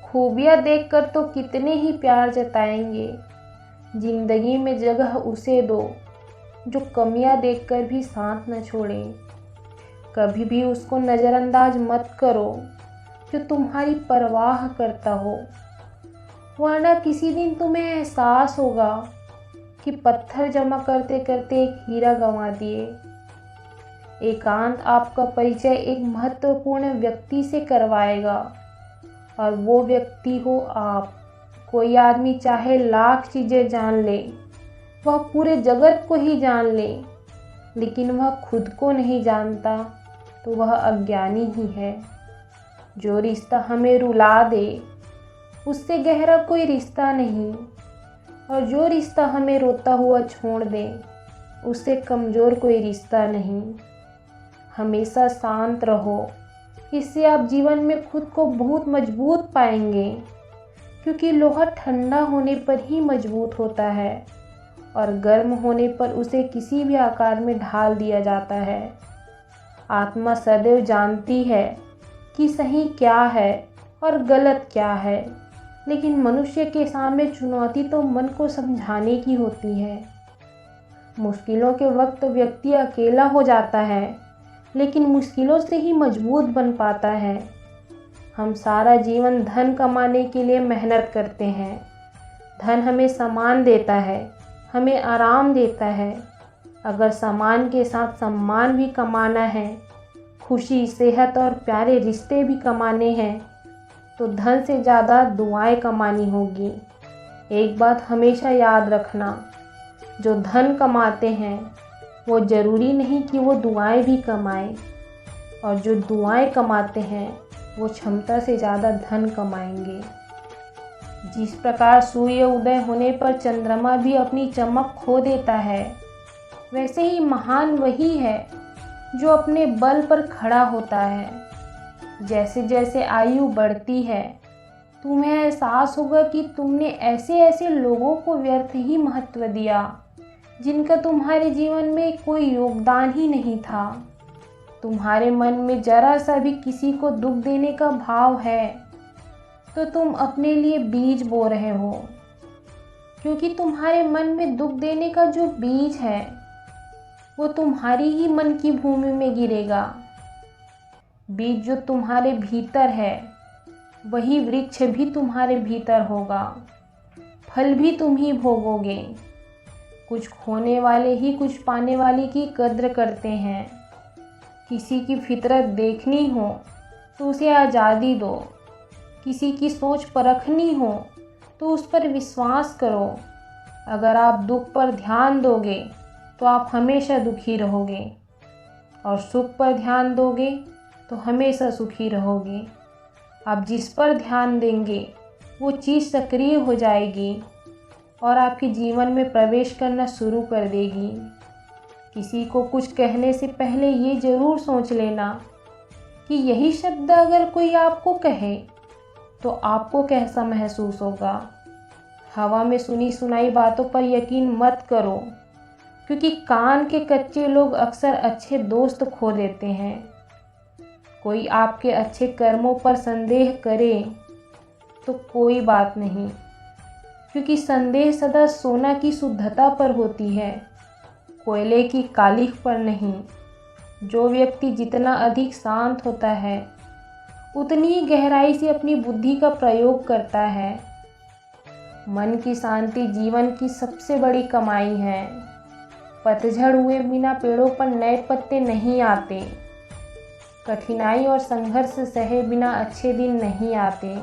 खूबियाँ देखकर तो कितने ही प्यार जताएंगे। जिंदगी में जगह उसे दो जो कमियां देखकर भी साथ न छोड़े। कभी भी उसको नज़रअंदाज मत करो जो तुम्हारी परवाह करता हो, वरना किसी दिन तुम्हें एहसास होगा कि पत्थर जमा करते करते एक हीरा गंवा दिए। एकांत आपका परिचय एक महत्वपूर्ण व्यक्ति से करवाएगा, और वो व्यक्ति हो आप। कोई आदमी चाहे लाख चीज़ें जान ले, वह पूरे जगत को ही जान ले, लेकिन वह खुद को नहीं जानता तो वह अज्ञानी ही है। जो रिश्ता हमें रुला दे उससे गहरा कोई रिश्ता नहीं, और जो रिश्ता हमें रोता हुआ छोड़ दे उससे कमज़ोर कोई रिश्ता नहीं। हमेशा शांत रहो, इससे आप जीवन में खुद को बहुत मजबूत पाएंगे, क्योंकि लोहा ठंडा होने पर ही मजबूत होता है और गर्म होने पर उसे किसी भी आकार में ढाल दिया जाता है। आत्मा सदैव जानती है कि सही क्या है और गलत क्या है, लेकिन मनुष्य के सामने चुनौती तो मन को समझाने की होती है। मुश्किलों के वक्त व्यक्ति अकेला हो जाता है, लेकिन मुश्किलों से ही मजबूत बन पाता है। हम सारा जीवन धन कमाने के लिए मेहनत करते हैं। धन हमें सम्मान देता है, हमें आराम देता है। अगर सम्मान के साथ सम्मान भी कमाना है, खुशी, सेहत और प्यारे रिश्ते भी कमाने हैं, तो धन से ज़्यादा दुआएं कमानी होगी। एक बात हमेशा याद रखना, जो धन कमाते हैं वो ज़रूरी नहीं कि वो दुआएं भी कमाएं, और जो दुआएं कमाते हैं वो क्षमता से ज़्यादा धन कमाएंगे। जिस प्रकार सूर्य उदय होने पर चंद्रमा भी अपनी चमक खो देता है, वैसे ही महान वही है जो अपने बल पर खड़ा होता है। जैसे जैसे आयु बढ़ती है, तुम्हें एहसास होगा कि तुमने ऐसे ऐसे लोगों को व्यर्थ ही महत्व दिया जिनका तुम्हारे जीवन में कोई योगदान ही नहीं था। तुम्हारे मन में जरा सा भी किसी को दुख देने का भाव है तो तुम अपने लिए बीज बो रहे हो, क्योंकि तुम्हारे मन में दुख देने का जो बीज है वो तुम्हारी ही मन की भूमि में गिरेगा। बीज जो तुम्हारे भीतर है वही वृक्ष भी तुम्हारे भीतर होगा, फल भी तुम ही भोगोगे। कुछ खोने वाले ही कुछ पाने वाले की कद्र करते हैं। किसी की फितरत देखनी हो तो उसे आज़ादी दो, किसी की सोच परखनी हो तो उस पर विश्वास करो। अगर आप दुख पर ध्यान दोगे तो आप हमेशा दुखी रहोगे, और सुख पर ध्यान दोगे तो हमेशा सुखी रहोगे। आप जिस पर ध्यान देंगे वो चीज़ सक्रिय हो जाएगी और आपके जीवन में प्रवेश करना शुरू कर देगी। किसी को कुछ कहने से पहले ये ज़रूर सोच लेना कि यही शब्द अगर कोई आपको कहे तो आपको कैसा महसूस होगा। हवा में सुनी सुनाई बातों पर यकीन मत करो, क्योंकि कान के कच्चे लोग अक्सर अच्छे दोस्त खो देते हैं। कोई आपके अच्छे कर्मों पर संदेह करे तो कोई बात नहीं, क्योंकि संदेह सदा सोना की शुद्धता पर होती है, कोयले की कालिख पर नहीं। जो व्यक्ति जितना अधिक शांत होता है उतनी ही गहराई से अपनी बुद्धि का प्रयोग करता है। मन की शांति जीवन की सबसे बड़ी कमाई है। पतझड़ हुए बिना पेड़ों पर नए पत्ते नहीं आते। कठिनाई और संघर्ष सहे बिना अच्छे दिन नहीं आते।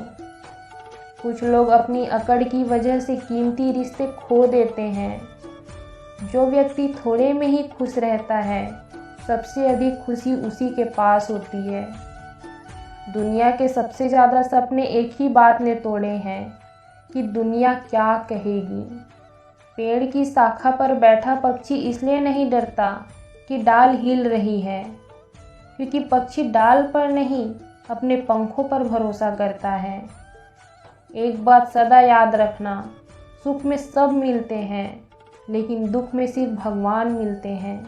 कुछ लोग अपनी अकड़ की वजह से कीमती रिश्ते खो देते हैं। जो व्यक्ति थोड़े में ही खुश रहता है, सबसे अधिक खुशी उसी के पास होती है। दुनिया के सबसे ज़्यादा सपने एक ही बात ने तोड़े हैं कि दुनिया क्या कहेगी। पेड़ की शाखा पर बैठा पक्षी इसलिए नहीं डरता कि डाल हिल रही है, क्योंकि पक्षी डाल पर नहीं अपने पंखों पर भरोसा करता है। एक बात सदा याद रखना, सुख में सब मिलते हैं, लेकिन दुख में सिर्फ भगवान मिलते हैं।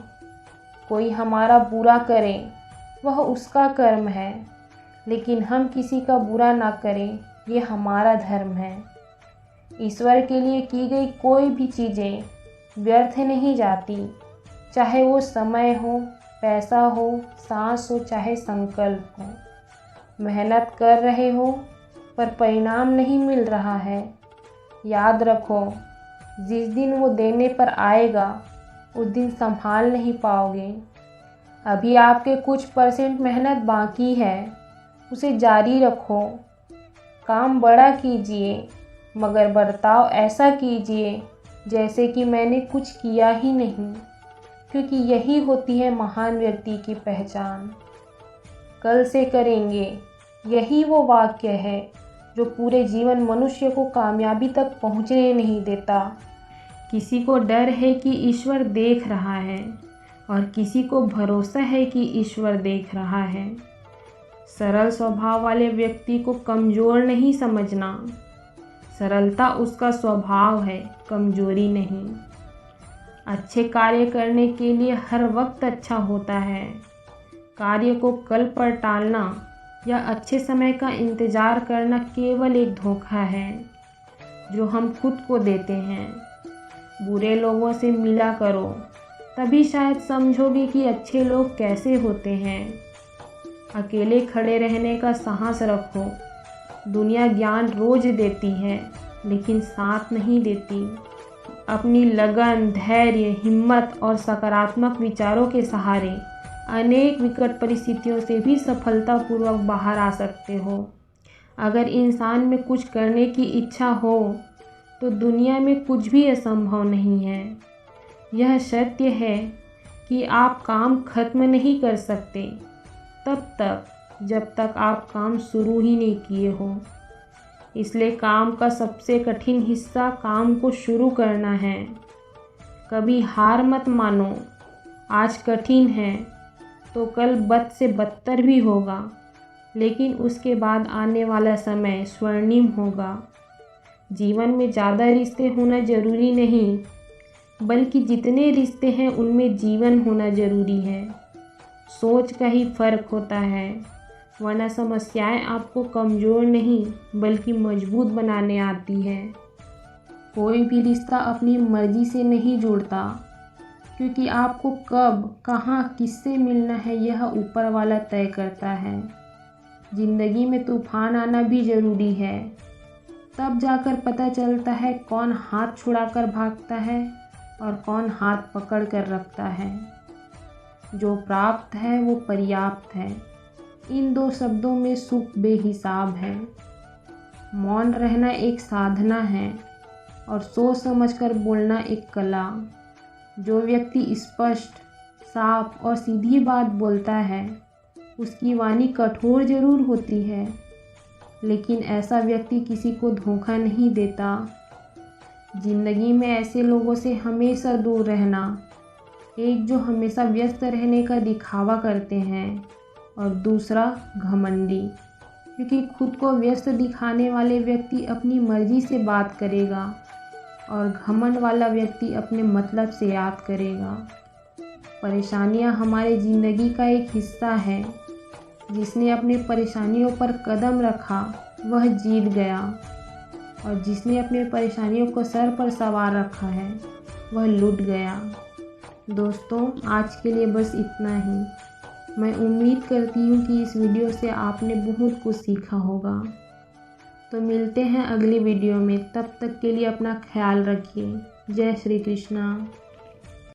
कोई हमारा बुरा करे वह उसका कर्म है, लेकिन हम किसी का बुरा ना करें ये हमारा धर्म है। ईश्वर के लिए की गई कोई भी चीज़ें व्यर्थ नहीं जाती, चाहे वो समय हो, पैसा हो, सांस हो, चाहे संकल्प हो। मेहनत कर रहे हो पर परिणाम नहीं मिल रहा है, याद रखो जिस दिन वो देने पर आएगा उस दिन संभाल नहीं पाओगे। अभी आपके कुछ % मेहनत बाकी है, उसे जारी रखो। काम बड़ा कीजिए मगर बर्ताव ऐसा कीजिए जैसे कि मैंने कुछ किया ही नहीं, क्योंकि यही होती है महान व्यक्ति की पहचान। कल से करेंगे, यही वो वाक्य है जो पूरे जीवन मनुष्य को कामयाबी तक पहुंचने नहीं देता। किसी को डर है कि ईश्वर देख रहा है और किसी को भरोसा है कि ईश्वर देख रहा है। सरल स्वभाव वाले व्यक्ति को कमज़ोर नहीं समझना। सरलता उसका स्वभाव है, कमजोरी नहीं। अच्छे कार्य करने के लिए हर वक्त अच्छा होता है। कार्य को कल पर टालना या अच्छे समय का इंतज़ार करना केवल एक धोखा है जो हम खुद को देते हैं। बुरे लोगों से मिला करो, तभी शायद समझोगे कि अच्छे लोग कैसे होते हैं। अकेले खड़े रहने का साहस रखो। दुनिया ज्ञान रोज देती है लेकिन साथ नहीं देती। अपनी लगन, धैर्य, हिम्मत और सकारात्मक विचारों के सहारे अनेक विकट परिस्थितियों से भी सफलतापूर्वक बाहर आ सकते हो। अगर इंसान में कुछ करने की इच्छा हो तो दुनिया में कुछ भी असंभव नहीं है। यह सत्य है कि आप काम खत्म नहीं कर सकते तब तक जब तक आप काम शुरू ही नहीं किए हो। इसलिए काम का सबसे कठिन हिस्सा काम को शुरू करना है। कभी हार मत मानो। आज कठिन है तो कल बद से बदतर भी होगा, लेकिन उसके बाद आने वाला समय स्वर्णिम होगा। जीवन में ज़्यादा रिश्ते होना ज़रूरी नहीं, बल्कि जितने रिश्ते हैं उनमें जीवन होना ज़रूरी है। सोच का ही फ़र्क होता है, वरना समस्याएं आपको कमज़ोर नहीं बल्कि मजबूत बनाने आती है। कोई भी रिश्ता अपनी मर्ज़ी से नहीं जुड़ता, क्योंकि आपको कब, कहाँ, किससे मिलना है यह ऊपर वाला तय करता है। ज़िंदगी में तूफ़ान आना भी ज़रूरी है, तब जाकर पता चलता है कौन हाथ छुड़ाकर भागता है और कौन हाथ पकड़ कर रखता है। जो प्राप्त है वो पर्याप्त है। इन दो शब्दों में सुख बेहिसाब है। मौन रहना एक साधना है और सोच समझकर बोलना एक कला। जो व्यक्ति स्पष्ट, साफ और सीधी बात बोलता है उसकी वाणी कठोर जरूर होती है, लेकिन ऐसा व्यक्ति किसी को धोखा नहीं देता। जिंदगी में ऐसे लोगों से हमेशा दूर रहना। एक जो हमेशा व्यस्त रहने का दिखावा करते हैं और दूसरा घमंडी, क्योंकि खुद को व्यस्त दिखाने वाले व्यक्ति अपनी मर्जी से बात करेगा और घमंड वाला व्यक्ति अपने मतलब से याद करेगा। परेशानियां हमारे ज़िंदगी का एक हिस्सा है। जिसने अपने परेशानियों पर कदम रखा वह जीत गया, और जिसने अपने परेशानियों को सर पर सवार रखा है वह लुट गया। दोस्तों, आज के लिए बस इतना ही। मैं उम्मीद करती हूँ कि इस वीडियो से आपने बहुत कुछ सीखा होगा। तो मिलते हैं अगली वीडियो में, तब तक के लिए अपना ख्याल रखिए। जय श्री कृष्णा।